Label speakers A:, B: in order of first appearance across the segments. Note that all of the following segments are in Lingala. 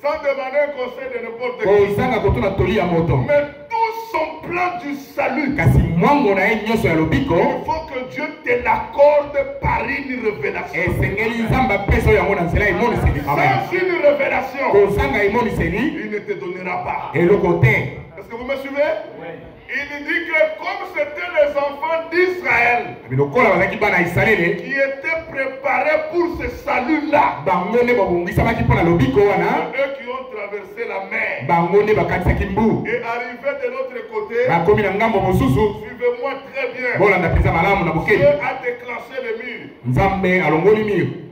A: sans demander un conseil de n'importe qui. Mais tout son plan du salut, il faut que Dieu te l'accorde par une révélation. Sans une révélation, il ne te donnera pas. Est-ce que vous me suivez? Il dit que comme c'était les enfants d'Israël qui étaient préparés pour ce salut-là, eux qui ont traversé la mer et arrivés de l'autre côté, suivez-moi très bien, Dieu a déclenché le mur.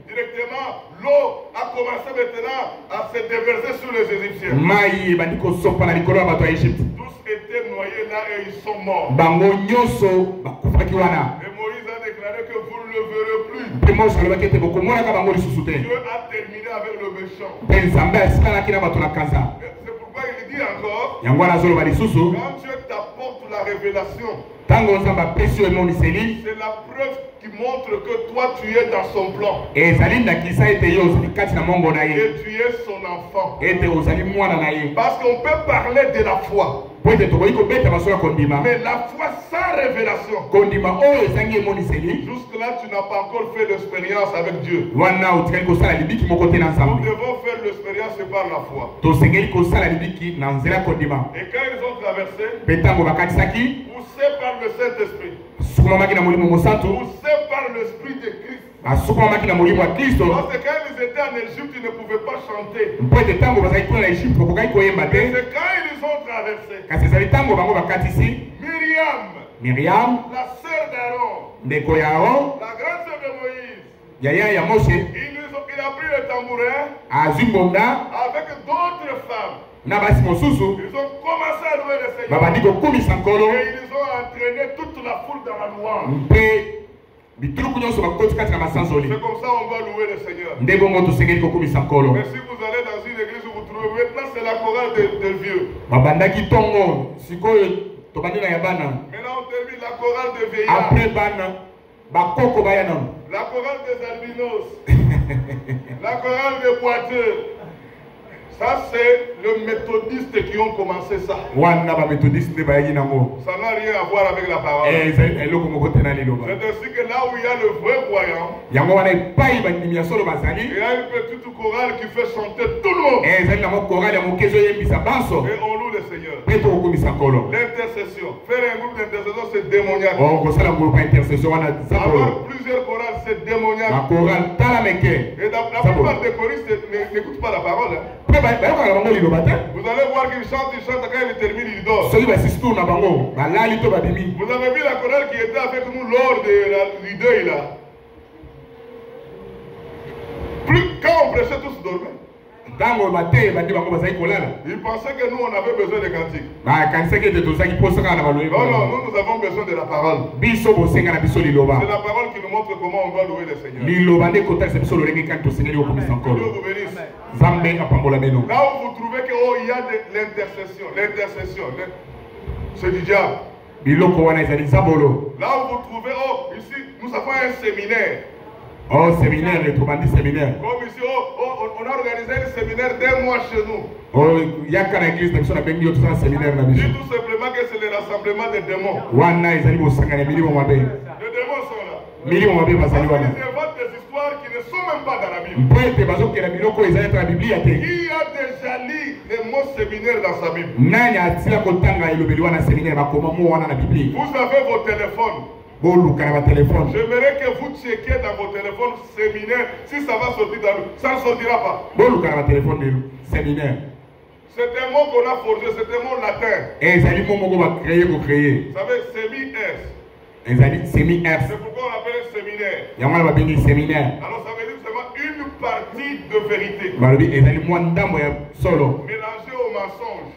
A: Directement, l'eau a commencé maintenant à se déverser sur les Égyptiens. Tous étaient noyés là et ils sont morts. Et Moïse a déclaré que vous ne le verrez plus. Dieu a terminé avec le méchant. C'est pourquoi il dit encore, quand Dieu t'apporte la révélation, c'est la preuve qui montre que toi tu es dans son plan. Et tu es son enfant. Parce qu'on peut parler de la foi. Mais la foi sans révélation, jusque-là tu n'as pas encore fait l'expérience avec Dieu. Nous devons faire l'expérience par la foi. Et quand ils ont traversé, poussés par le Saint-Esprit, poussés par l'Esprit de Christ. Parce que quand ils étaient en Égypte, ils ne pouvaient pas chanter. Et c'est quand ils ont traversé, Myriam, la sœur d'Aaron, la grande sœur de Moïse, il a pris le tambourin avec d'autres femmes. Ils ont commencé à louer le Seigneur. Et ils ont entraîné toute la foule dans la louange. C'est comme ça on va louer le Seigneur. Mais si vous allez dans une église où vous trouvez, maintenant c'est la chorale des vieux. Maintenant on termine la chorale des vieillards. La chorale des albinos. La chorale des boiteux. Ça c'est le méthodiste qui ont commencé ça. Ça n'a rien à voir avec la parole. C'est ainsi que là où il y a le vrai croyant, il y a une petite chorale qui fait chanter tout le monde. Et on loue le Seigneur. L'intercession. Faire un groupe d'intercession c'est démoniaque. Avoir plusieurs chorales c'est démoniaque. Et la plupart des choristes n'écoutent pas la parole. Vous allez voir qu'il chante, quand il termine, il dort. Vous avez vu la chorale qui était avec nous lors du deuil là. Quand on prêchait, tous dormaient. Ils pensaient que nous on avait besoin de cantiques. Non, nous avons besoin de la parole. C'est la parole qui nous montre comment on doit louer le Seigneur. Dieu vous bénisse. Là où vous trouvez qu'il y a de l'intercession, c'est du diable. Là où vous trouvez, ici nous avons un séminaire. Séminaire. Comme ici, on a organisé un séminaire d'1 mois chez nous. Dis tout simplement que c'est le rassemblement des démons. Les démons sont là. Ils inventent des histoires qui ne sont même pas dans la Bible. Qui a déjà lu les mots séminaire dans sa Bible? Vous avez vos téléphones. J'aimerais que vous checkiez dans vos téléphones séminaire si ça va sortir dans nous. Ça ne sortira pas. C'est un mot qu'on a forgé, c'est un mot latin. Vous savez, sémi-S. C'est pourquoi on appelle séminaire. Alors ça veut dire seulement une partie de vérité. Mélangée au mensonge.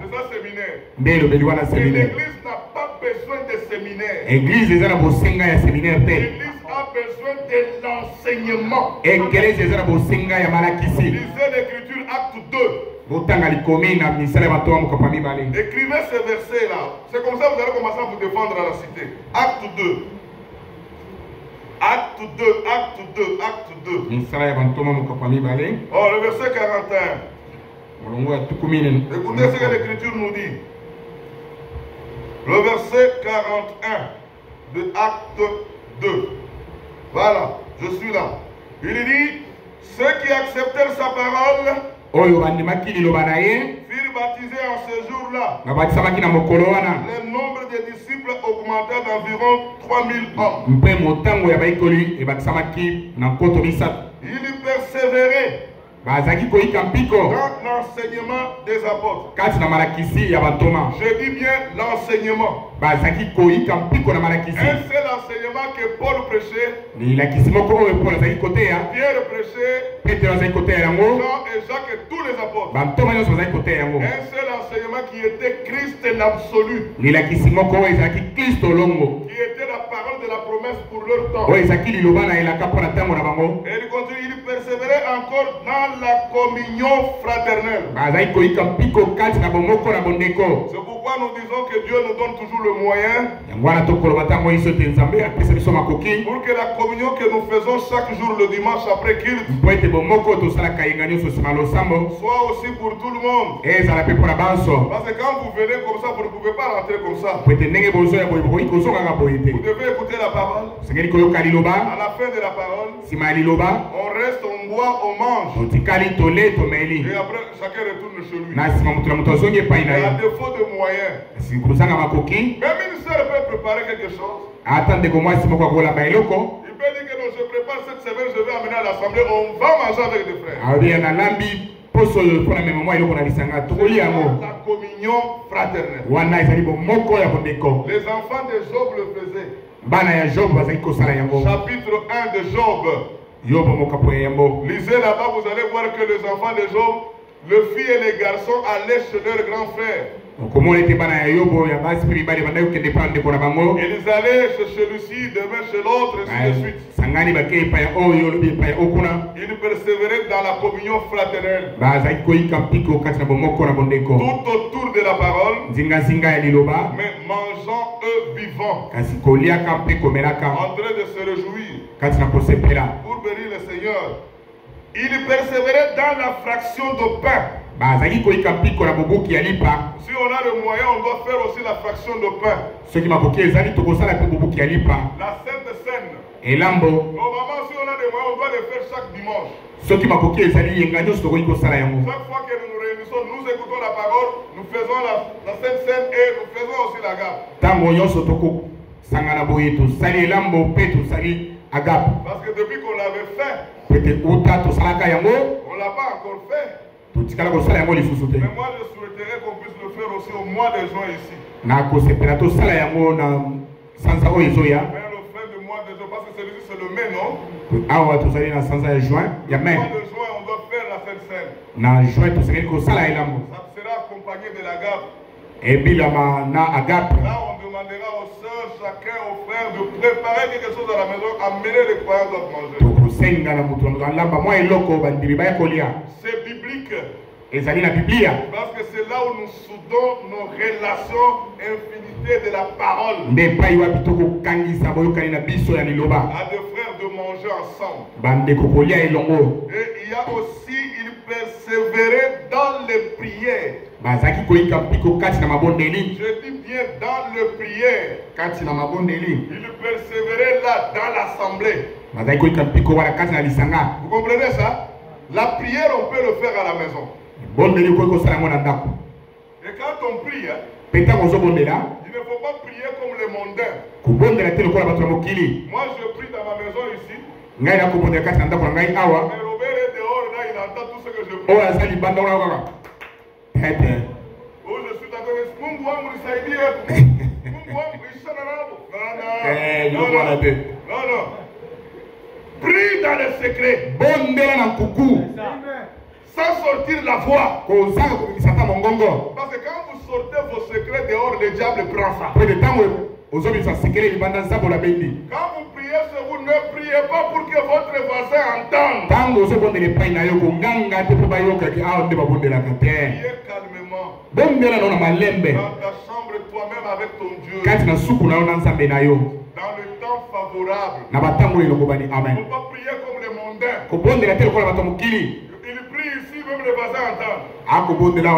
A: C'est ça séminaire. Et l'église n'a pas besoin de séminaire. L'église a besoin de l'enseignement. Lisez l'écriture acte 2. Écrivez ce verset là. C'est comme ça que vous allez commencer à vous défendre à la cité. Acte 2. Acte 2, acte 2, acte 2. Oh, le verset 41. Écoutez ce que l'Écriture nous dit. Le verset 41 de acte 2. Voilà, je suis là. Il dit, ceux qui acceptèrent sa parole furent baptisés en ce jour-là. Le nombre des disciples augmenta d'environ 3000 hommes. Ils persévéraient dans l'enseignement des apôtres. Je dis bien l'enseignement. Un seul enseignement que Paul prêchait, Pierre prêchait, Jean et Jacques et tous les apôtres. Un seul enseignement qui était Christ l'absolu, qui était la parole de la promesse pour leur temps. Et il continue, il persévérait encore dans la communion fraternelle. C'est pourquoi nous disons que Dieu nous donne toujours le moyen pour que la communion que nous faisons chaque jour le dimanche après culte soit aussi pour tout le monde. Parce que quand vous venez comme ça, vous ne pouvez pas rentrer comme ça. Vous devez écouter la parole. À la fin de la parole, on reste, on boit, on mange. Et après, chacun retourne chez lui. Et à défaut de moyens, même une sœur peut préparer quelque chose. Il peut dire que non, je prépare cette semaine, je vais amener à l'assemblée, on va manger avec des frères. La communion fraternelle. Les enfants de Job le faisaient. Chapitre 1 de Job. Lisez là-bas, vous allez voir que les enfants de Job, les filles et les garçons allaient chez leur grand frère. Ils allaient chez celui-ci, demain chez l'autre, et ainsi de suite. Ils persévéraient dans la communion fraternelle. Tout autour de la parole, mais mangeant eux vivants. En train de se réjouir. Pour bénir le Seigneur. Ils persévéraient dans la fraction de pain. Si on a le moyen, on doit faire aussi la fraction de pain. La Sainte Seine. Normalement, si on a des moyens, on doit le faire chaque dimanche. Chaque fois que nous nous réunissons, nous écoutons la parole, nous faisons la Sainte Seine et nous faisons aussi la garde. Parce que depuis qu'on l'avait fait, on ne l'a pas encore fait. Mais moi, je souhaiterais qu'on puisse le faire aussi au mois de juin ici. Vers le fin du mois de juin, parce que celui-ci c'est le mai, non? Au mois de juin, on doit faire la Sainte Seine. Ça sera accompagné de la garde. Là, on demandera aux soeurs, chacun, aux frères de préparer quelque chose à la maison, amener les croyants doivent manger. C'est biblique. Parce que c'est là où nous soudons nos relations infinités de la parole. À des frères de manger ensemble. Et il y a aussi, il persévérait dans les prières. Je dis bien dans les prières. Il persévérait là dans l'assemblée. Vous comprenez ça? La prière, on peut le faire à la maison. Et quand on prie, il ne faut pas prier comme les mondains. Moi, je prie dans ma maison ici. Mais Robert est dehors, là, il entend tout ce que je prie. Où je suis d'accord avec non. Prie dans le secret. Sans sortir la voix. Parce que quand vous sortez vos secrets dehors, le diable prend ça. Quand vous priez sur vous, ne priez pas pour que votre voisin entende. Priez calmement. Dans ta chambre, toi-même avec ton Dieu. Dans le temps favorable.
B: Na batango elongobani. Amen.
A: Il ne faut pas prier comme les mondains.
B: Kobondela te kola batomukili.
A: Il prie ici, même les voisins entendent.
B: Akobondela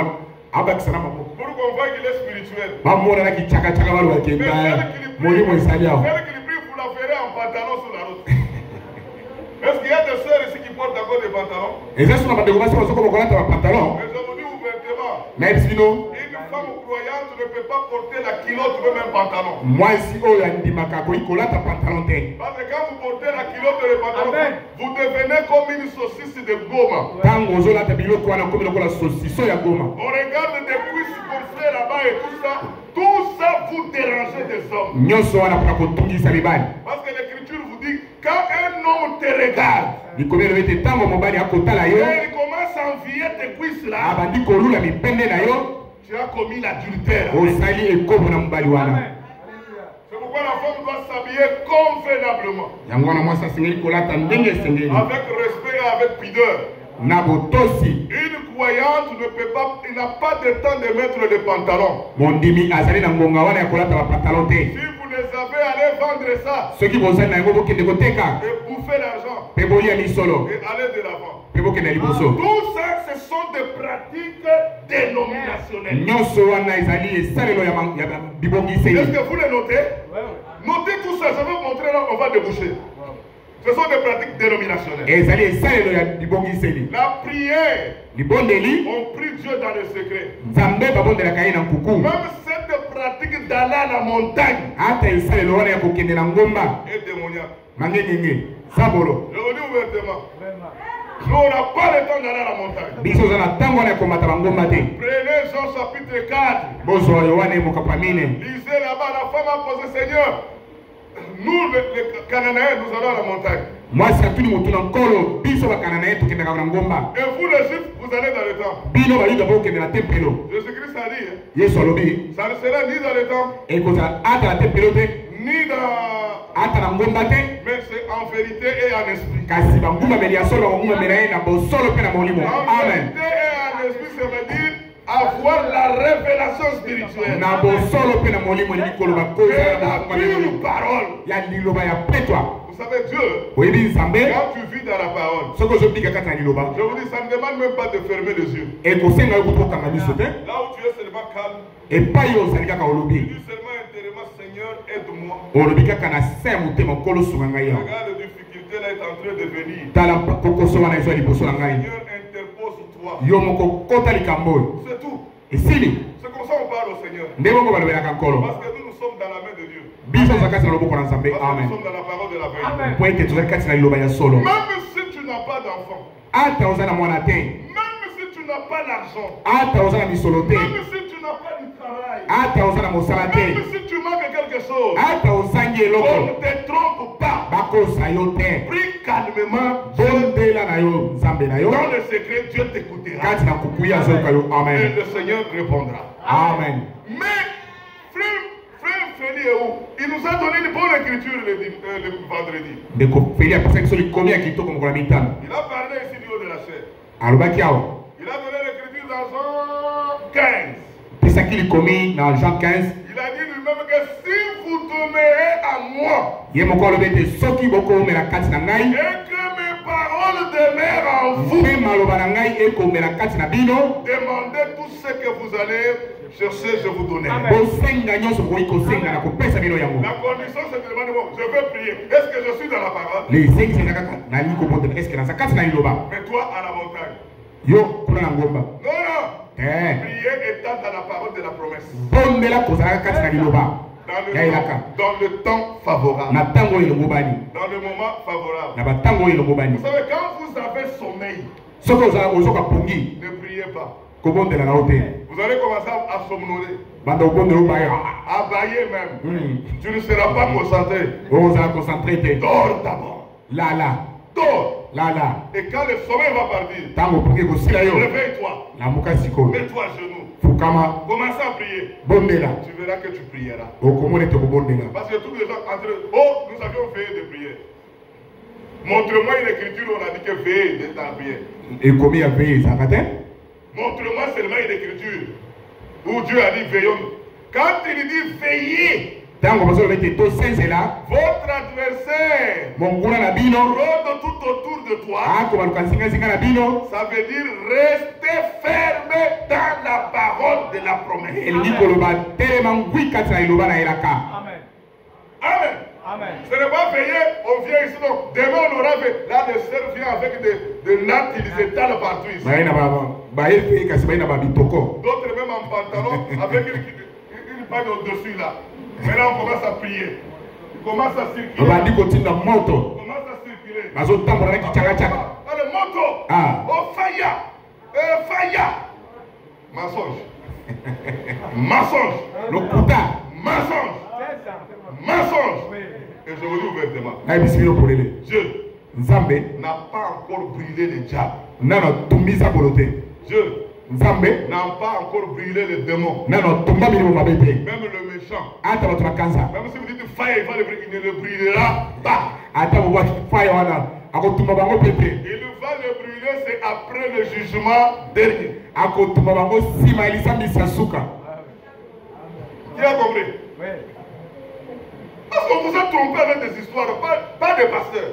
B: abakisana mako.
A: Pour qu'on voit qu'il est spirituel.
B: Bamona na kichaka chaka balu bakenda. Molimo esali aho.
A: Celle qui prie, vous la verrez en pantalon sur la route. Est-ce qu'il y a des sœurs ici qui portent encore des pantalons?
B: Et ça sur la bande de commerce, on se comprend qu'on a un pantalon.
A: Mais je vous dis ouvertement.
B: Mais sinon,
A: une femme croyante ne peut pas porter la culotte ou même un pantalon.
B: Moi ici, oh, il y a une dimaka, il colle ta pantalon.
A: Parce que quand vous portez la culotte et le pantalon, vous devenez comme une saucisse de goma.
B: Tango zola tabilo kwa na comme la saucisse ya goma.
A: On regarde des cuisses gonflées là-bas et tout ça. Tout ça vous dérange des hommes.
B: Nyoso wana kuna kotungi salibani.
A: Parce que l'écriture vous dit quand un homme te regarde,
B: il commence à
A: envier tes cuisses là. Tu as commis l'adultère.
B: C'est pourquoi
A: la femme doit s'habiller convenablement. Avec respect et avec pudeur. Une croyante ne peut pas, il n'a pas de temps de mettre le pantalon. Si vous les avez, allez vendre ça. Et bouffer l'argent. Et aller de l'avant. Tout ça, ce sont des pratiques dénominationnelles. Est-ce que vous les notez? Notez tout ça, je vais vous montrer là, on va déboucher. Ce sont des pratiques dénominationnelles. La prière, on prie Dieu dans le secret. Même cette pratique d'aller à la montagne est démoniaque. Je vous dis ouvertement. Nous, on n'a pas le temps d'aller à la montagne. Prenez Jean chapitre 4. Lisez là-bas, la femme a posé Seigneur. Nous, les Cananéens, nous allons à la montagne. Et vous, les Juifs, vous allez dans le temple. Jésus-Christ a dit, ça ne sera ni dans le temple, ni dans... mais c'est en vérité et en esprit. En vérité et en esprit, ça veut dire avoir la révélation spirituelle. La pure parole. Vous savez, Dieu, quand tu vis dans la parole, je vous dis, ça ne demande même pas de fermer les yeux. Là où tu es seulement calme, tu dis seulement intérieurement, Seigneur, aide-moi. Regarde, la difficulté là est en train de venir. Seigneur, interpose-toi. C'est tout. C'est comme ça qu'on parle au Seigneur. Parce que nous sommes dans la main de Dieu. Nous sommes dans la parole de la vérité. Même si tu n'as pas d'enfant, même si tu n'as pas d'argent, même si tu n'as pas du travail, même si tu manques quelque chose, on ne te trompe pas. Prie calmement. Dans le secret, Dieu t'écoutera. Et le Seigneur répondra.
B: Amen.
A: Mais frère Félix, il nous a donné une bonne écriture le vendredi. Il a parlé ici du haut de la chair. Il a donné l'écriture dans Jean 15. Il a dit lui-même que si vous demeurez à moi et que mes paroles demeurent en vous, demandez tout ce que vous allez chercher, je vous donnerai. La condition c'est de demander, bon, je veux prier. Est-ce que je suis dans la parole? Mais toi à la montagne. Non, non. Prier étant dans la parole de la promesse. Dans le temps favorable. Dans le moment favorable. Vous savez, quand vous avez sommeil, ne priez pas. Vous allez commencer à somnoler. À bailler même. Tu ne seras pas concentré. Dors d'abord. Dors. Et quand le sommeil va partir, réveille-toi. Mets-toi à genoux. Commence à prier. Tu verras que tu prieras. Parce que tous les gens entre eux, oh, nous avions veillé de prier. Montre-moi une écriture où on a dit que veiller de ta prière. Montre-moi seulement une écriture où Dieu a dit veillons. Quand il dit veiller, Votre adversaire rôde tout autour de toi. Ça veut dire rester ferme dans la parole de la promesse. Amen. Amen. Amen. Ce n'est pas veillé, on vient ici, donc demain on aura fait. Là, le sœur vient avec de l'art, ils étalent partout ici. D'autres même en pantalon, avec une bague au-dessus là. Maintenant on commence à prier. On commence à circuler. On commence à circuler. Le moto. Oh, faya. Faya. Mensonge. Mensonge. Le putain. Mensonge. Mensonge. Et je vous dis ouvertement. Dieu n'a pas encore brûlé le diable. Dieu n'a pas encore brûlé le démon. Même le méchant. Même si vous dites fire, il va le brûlera pas. Il va le brûler, c'est après le jugement dernier. Qui a compris? Oui. Parce qu'on vous a trompé avec des histoires, pas des pasteurs.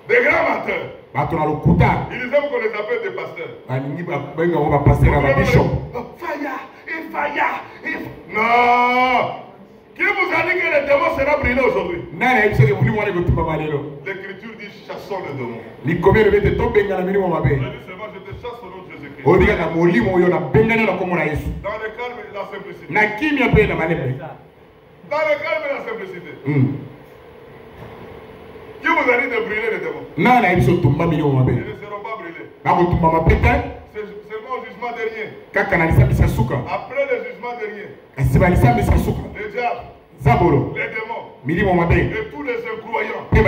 A: Des grands menteurs. Ils aiment qu'on les appelle des pasteurs. Fire. Non. Qui vous a dit que le démon sera brûlé aujourd'hui? L'écriture dit chassons le démon. Je dis seulement je te chasse au nom de Jésus-Christ. Dans le calme et la simplicité. Dans le calme et la simplicité. Qui vous a dit de brûler les démons? Ils ne seront pas brûlés. C'est seulement au jugement dernier. Après le jugement dernier. Le diable, les démons et tous les incroyants, tous les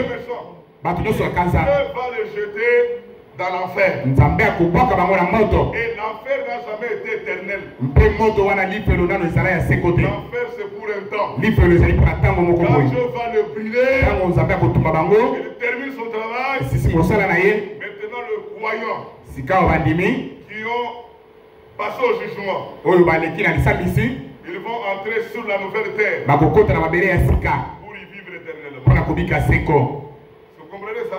A: méchants, Dieu va les jeter dans l'enfer. Et l'enfer n'a jamais été éternel. L'enfer c'est pour un temps. Quand Dieu va le brûler, il termine son travail. Maintenant le croyant qui ont passé au jugement, ils vont entrer sur la nouvelle terre pour y vivre éternellement. Vous comprenez ça?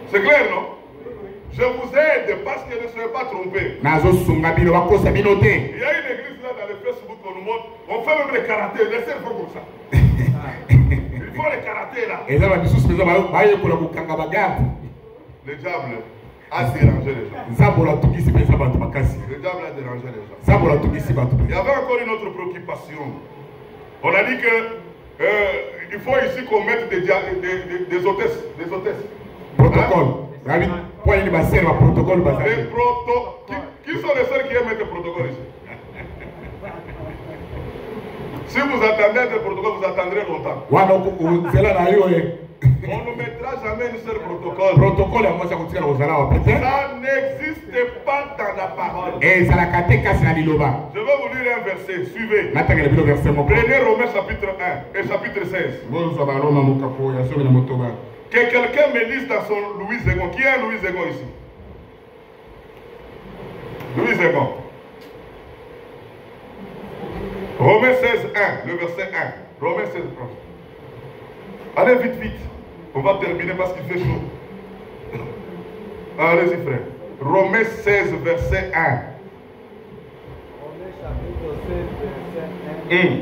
A: C'est clair, non? Je vous aide parce que ne soyez pas trompés. Il y a une église là dans le Facebook qu'on nous montre. On fait même les karatés. Laissez le faire comme ça. Il faut les karatés là. Le diable a dérangé les gens. Le diable a dérangé les gens. Il y avait encore une autre préoccupation. On a dit que il faut ici qu'on mette des hôtesses. Des hôtesses. Protocole. Qui sont les seuls qui aiment mettre le protocole ici? Si vous attendez le protocole, vous attendrez longtemps. On ne mettra jamais une seule protocole. Ça n'existe pas dans la parole. Je vais vous lire un verset. Suivez. Prenez Romains chapitre 1 et chapitre 16. Que quelqu'un me lise dans son Louis Zégon. Qui est Louis Zégon ici? Louis Zégon. Romains 16, 1. Le verset 1. Romains 16, 1. Allez vite. On va terminer parce qu'il fait chaud. Allez-y, frère. Romains 16, verset 1.
C: Romains chapitre 16, verset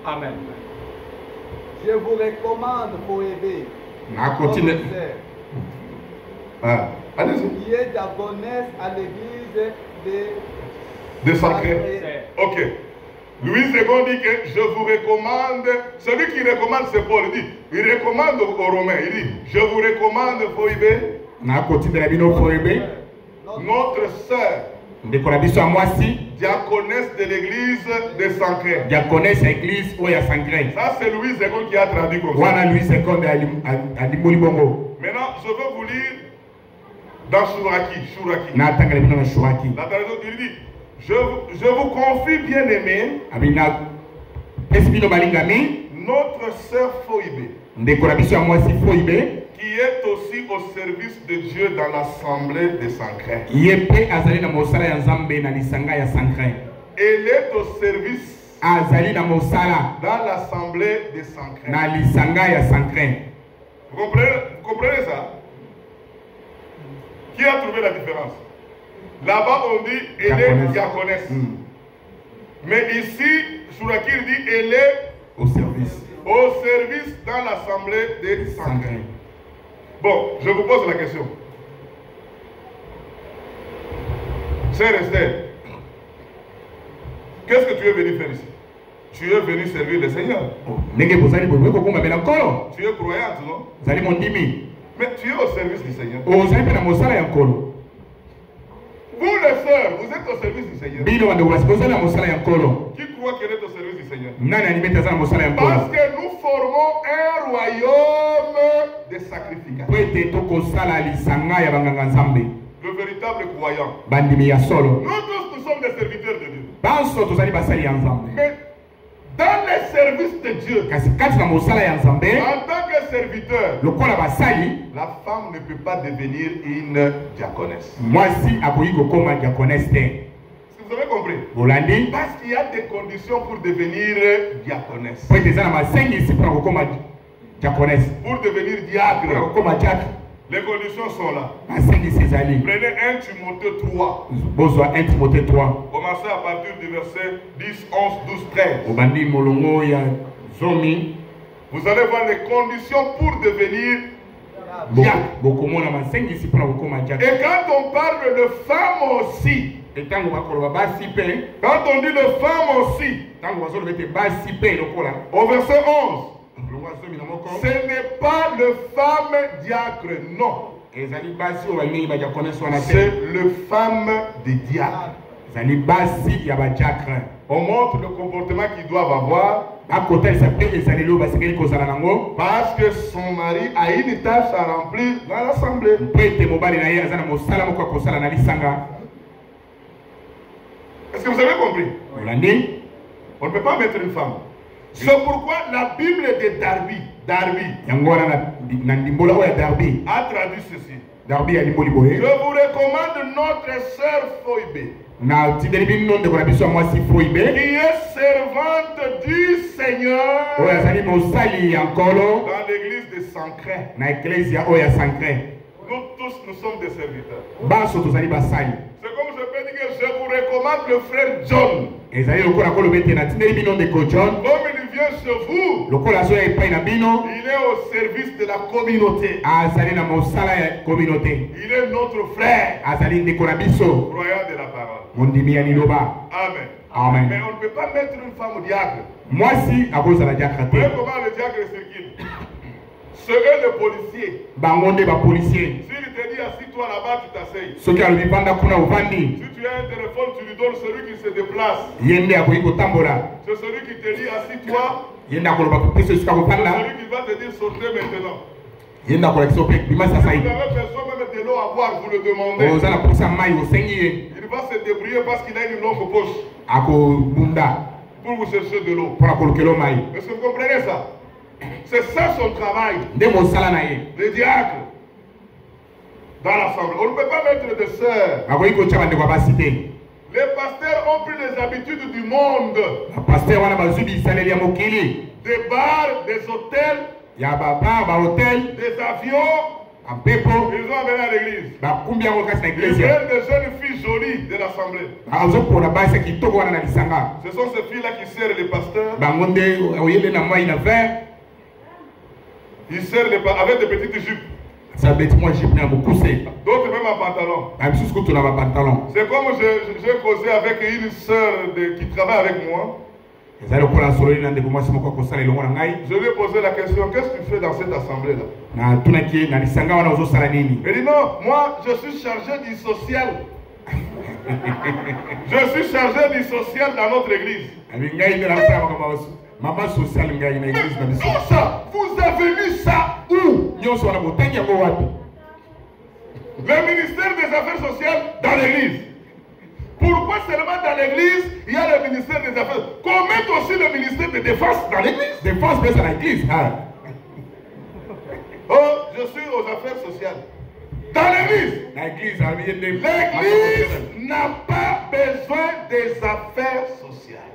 C: 1. Amen. Je vous recommande pour aider.
A: Allez-y.
C: Qui est diaconesse à l'église
A: de Sacré. Ok. Louis II dit que je vous recommande. Celui qui recommande, c'est Paul. Il dit, il recommande aux Romains. Il dit, je vous recommande Foïbé. Notre sœur. Diaconesse de l'église de Sancré.
B: Diaconesse à l'église où il y a Sancré.
A: Ça c'est Louis II qui a traduit comme ça.
B: Voilà Louis II à Limolibongo.
A: Maintenant, je vais vous lire dans Shuraki.
B: La
A: traduction, il dit, je vous confie bien aimé
B: notre
A: notre sœur Foïbé, qui est aussi au service de Dieu dans l'assemblée des sancrés. Elle est au service dans l'assemblée des sancrés. Vous comprenez ça? Qui a trouvé la différence? Là-bas on dit elle est diaconesse. Mais ici, Shourakir dit elle est au service dans l'assemblée des sancrés. Bon, je vous pose la question. Sœur Esther, qu'est-ce que tu es venu faire ici? Tu es venu servir le Seigneur. Tu es croyante, non? Mais tu es au service du Seigneur. Vous les sœurs, vous êtes au service du Seigneur. Qui croit qu'elle est au service du Seigneur? Parce que nous formons un royaume de sacrificateurs. Le véritable croyant. Nous tous, nous sommes des serviteurs de Dieu. Mais dans les services de Dieu, en tant que serviteur, la femme ne peut pas devenir une diaconesse. Est-ce que vous avez compris? Parce qu'il y a des conditions pour devenir diaconesse. Pour devenir diacre, les conditions sont là. Prenez 1 Timothée 3. Commencez à partir du verset 10, 11, 12, 13. Vous allez voir les conditions pour devenir diacre. Et quand on parle de femme aussi, quand on dit de femme aussi, au verset 11, ce n'est pas le femme diacre, non. C'est le femme des diacres. On montre le comportement qu'ils doivent avoir. Parce que son mari a une tâche à remplir dans l'assemblée. Est-ce que vous avez compris? On ne peut pas mettre une femme. C'est pourquoi la Bible de Darby a traduit ceci. Je vous recommande notre sœur Foïbe, qui est servante du Seigneur dans l'église de Sancré. Nous tous, nous sommes des serviteurs. C'est comme je peux dire que je vous recommande le frère John. Comme il vient chez vous, il est au service de la communauté. Il est notre frère, croyant de la parole. Amen. Mais on ne peut pas mettre une femme au diacre. Vous voyez comment le diacre circule? C'est eux les policiers. S'il te dit assis-toi là-bas, tu t'asseyes. Si tu as un téléphone, tu lui donnes celui qui se déplace. C'est celui qui te dit assis-toi. C'est celui qui va te dire sortez maintenant. Si vous avez besoin même de l'eau à boire, vous le demandez. Il va se débrouiller parce qu'il a une longue poche pour vous chercher de l'eau. Est-ce que vous comprenez ça? C'est ça son travail. Le diacre dans l'assemblée. On ne peut pas mettre de sœurs. Les pasteurs ont pris les habitudes du monde. Des bars, des hôtels, des avions. Ils ont amené à l'église. Ils prennent des jeunes filles jolies de l'assemblée. Ce sont ces filles-là qui servent les pasteurs. Ils servent avec des petites jupes. D'autres même en pantalon. C'est comme j'ai causé avec une sœur qui travaille avec moi. Je lui ai posé la question, qu'est-ce que tu fais dans cette assemblée-là? Elle dit non, moi je suis chargé du social. Je suis chargé du social dans notre église. Ça, vous avez mis ça où? Le ministère des Affaires sociales dans l'église. Pourquoi seulement dans l'église il y a le ministère des Affaires? Qu'on mette aussi le ministère de Défense dans l'église. Oh, je je suis aux affaires sociales. Dans l'église n'a pas besoin des affaires sociales.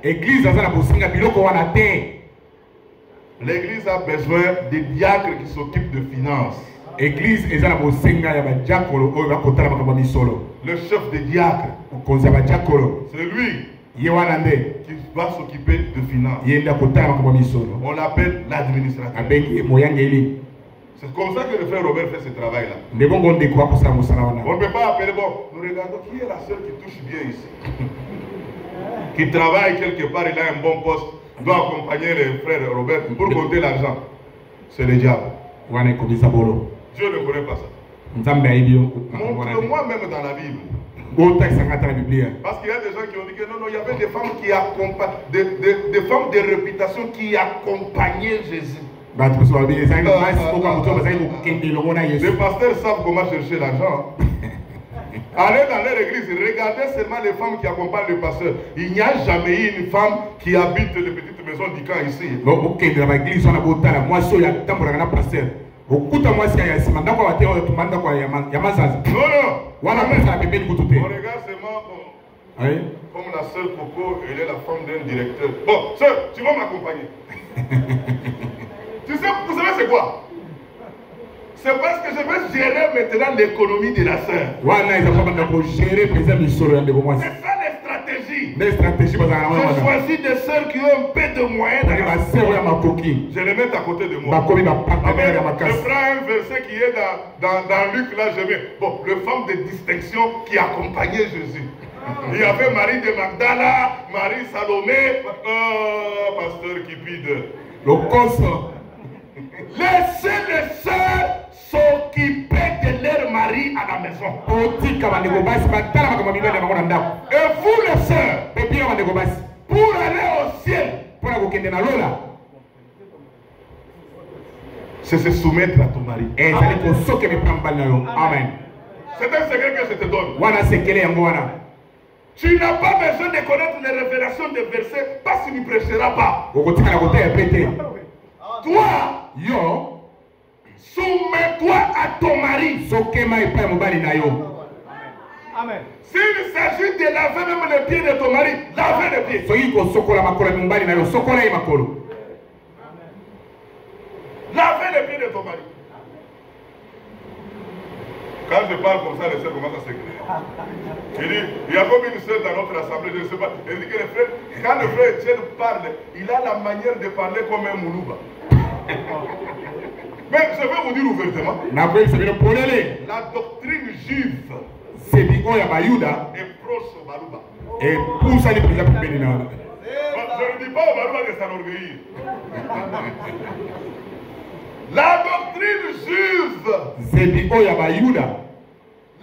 A: L'église a besoin des diacres qui s'occupent de finances. Le chef des diacres, c'est lui qui va s'occuper de finances. On l'appelle l'administrateur. C'est comme ça que le frère Robert fait ce travail-là. On ne peut pas appeler, bon, nous regardons qui est la sœur qui touche bien ici. Qui travaille quelque part, il a un bon poste, doit accompagner le frère Robert pour compter l'argent. C'est le diable. Dieu ne connaît pas ça. Montre-moi même dans la Bible. Parce qu'il y a des gens qui ont dit que non, il y avait des femmes qui accompagnaient, des femmes de réputation qui accompagnaient Jésus. Les pasteurs savent comment chercher l'argent. Allez dans leur église, regardez seulement les femmes qui accompagnent le pasteur. Il n'y a jamais eu une femme qui habite les petites maisons du camp ici. Non, non. On regarde seulement comme la sœur Coco, elle est la femme d'un directeur. Bon, sœur, tu vas m'accompagner. Tu sais, vous savez c'est quoi? C'est parce que je veux gérer maintenant l'économie de la sœur. C'est ça les stratégies. Je choisis des sœurs qui ont un peu de moyens. Je les mets à côté de moi. Je prends un verset qui est dans Luc, là je mets. Bon, le femme de distinction qui accompagnait Jésus. Il y avait Marie de Magdala, Marie Salomé, pasteur Kipide. Laissez les sœurs s'occuper de leur mari à la maison. Et vous les sœurs, pour aller au ciel, c'est se soumettre à ton mari. Amen. C'est un secret que je te donne. Tu n'as pas besoin de connaître les révélations des versets parce que tu ne prêcheras pas. Toi, soumets-toi à ton mari. Amen. S'il s'agit de laver même les pieds de ton mari, lavez les pieds. Lavez les pieds de ton mari. Quand je parle comme ça, les sœurs commencent à s'écrire. Il dit, il y a comme une sœur dans notre assemblée, je ne sais pas. Elle dit que le frère, quand le frère Etienne parle, il a la manière de parler comme un moulouba. Mais je vais vous dire ouvertement, la doctrine juive est proche au Balouba. Je ne dis pas au Balouba de s'enorgueillir. La doctrine juive,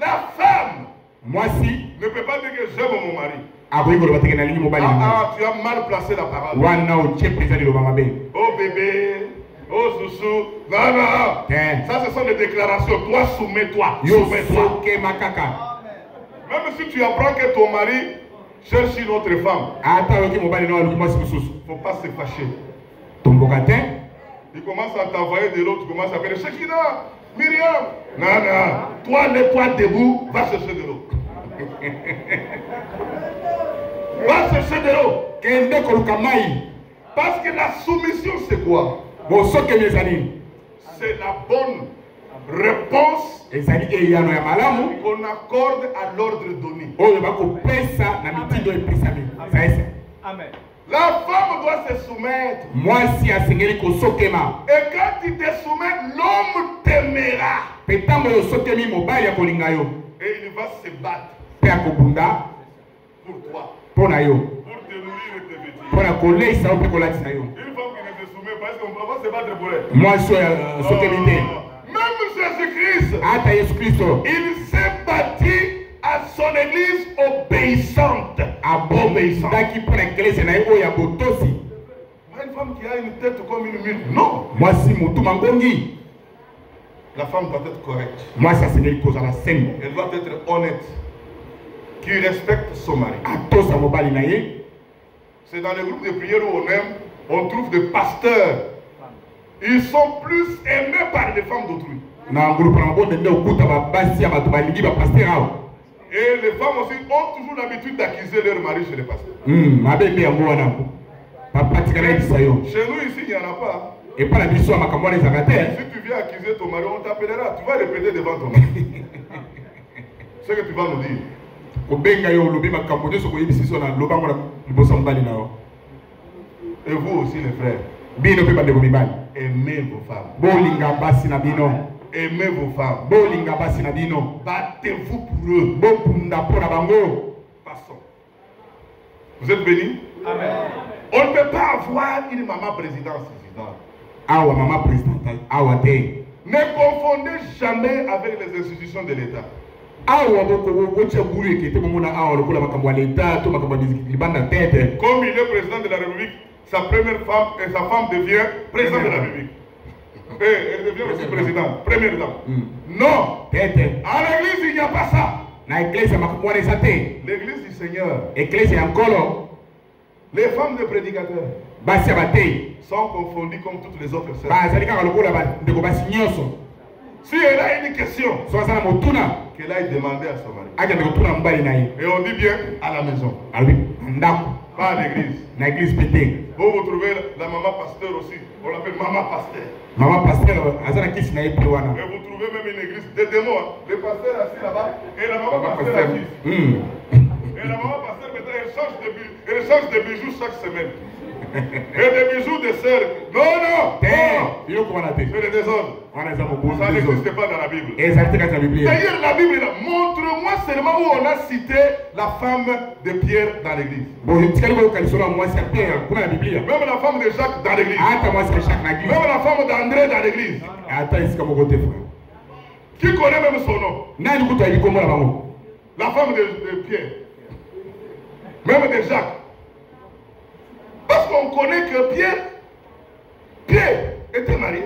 A: la femme ne peut pas dire que j'aime mon mari. Tu as mal placé la parole. Oh bébé, oh chouchou. Non, non. Ça, ce sont des déclarations. Toi, soumets-toi. Soumets-toi. Même si tu apprends que ton mari cherche une autre femme, il ne faut pas se fâcher. Il commence à t'envoyer de l'eau, tu commences à faire Shekina, Myriam. Non, non. Toi, lève-toi debout, va chercher de l'eau. Va chercher de l'eau. Parce que la soumission, c'est quoi? C'est la bonne réponse qu'on accorde à l'ordre donné. Amen. La femme doit se soumettre. Et quand tu te soumets, l'homme t'aimera. Et il va se battre pour toi. Pour te nourrir et te vêtir. Une femme qui ne se soumet pas, est-ce qu'on va se battre pour elle? Même Jésus-Christ, il s'est battu à son église obéissante. Obéissante. Une femme qui a une tête comme une mule. Non. La femme doit être correcte. Elle doit être honnête. Qui respecte son mari. C'est dans les groupes de prière où on trouve des pasteurs. Ils sont plus aimés par les femmes d'autrui. Et les femmes aussi ont toujours l'habitude d'accuser leur mari chez les pasteurs. Chez nous ici, il n'y en a pas.
B: Et pas la mission à ma campagne des amateurs.
A: Si tu viens accuser ton mari, on t'appellera. Tu vas répéter devant ton mari. Ce que tu vas nous dire. Et vous aussi les frères. Aimez vos femmes. Aimez vos femmes. Battez-vous pour eux. Passons. Vous êtes bénis?
C: Amen.
A: On ne peut pas avoir une maman présidente. Ne confondez jamais avec les institutions de l'État. Comme il est président de la République, sa première femme et sa femme devient présidente de la République. Et elle devient aussi présidente, première dame. Non, à l'église il n'y a pas ça. L'église du Seigneur, les femmes de prédicateurs sont confondues comme toutes les autres sœurs. Si elle a une question, qu'elle aille demander à son mari. Et on dit bien à la maison. Pas à l'église. Vous trouvez la maman pasteur aussi. On l'appelle maman pasteur. Et vous trouvez même une église de démons. Le pasteur assis là-bas et la maman pasteur assise. Et la maman pasteur maintenant elle change de bijoux chaque semaine. Et des bijoux de sœurs. Non. C'est le désordre. Ça n'existe pas dans la Bible. D'ailleurs, la Bible est là. Montre-moi seulement où on a cité la femme de Pierre dans l'église. Même la femme de Jacques dans l'église. Même la femme d'André dans l'église. Qui connaît même son nom? La femme de Pierre. Même de Jacques. Parce qu'on connaît que Pierre était marié.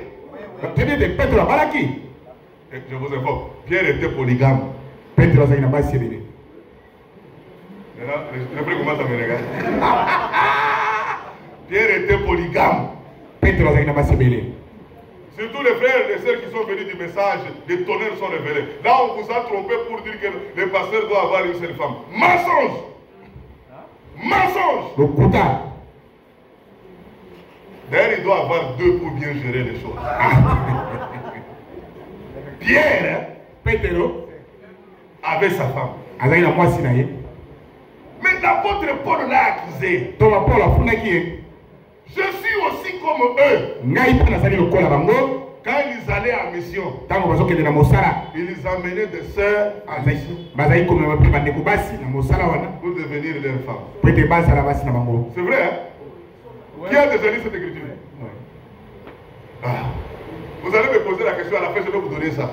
A: Je vous informe, Pierre était polygame. Maintenant, le frère commence à me regarder. Pierre était polygame. Surtout les frères et les sœurs qui sont venus du message, des tonnerres sont révélés. Là, on vous a trompé pour dire que le pasteur doit avoir une seule femme. Mensonge! Mensonge! D'ailleurs, il doit avoir deux pour bien gérer les choses. Pierre, avait sa femme. Mais l'apôtre Paul l'a accusé. Je suis aussi comme eux. Quand ils allaient en mission, ils amenaient des sœurs en mission pour devenir leurs femmes. C'est vrai, hein? Qui a déjà lu cette écriture? Vous allez me poser la question à la fin, je vais vous donner ça.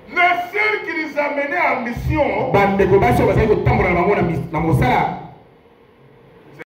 A: Les sœurs qui les amenaient en mission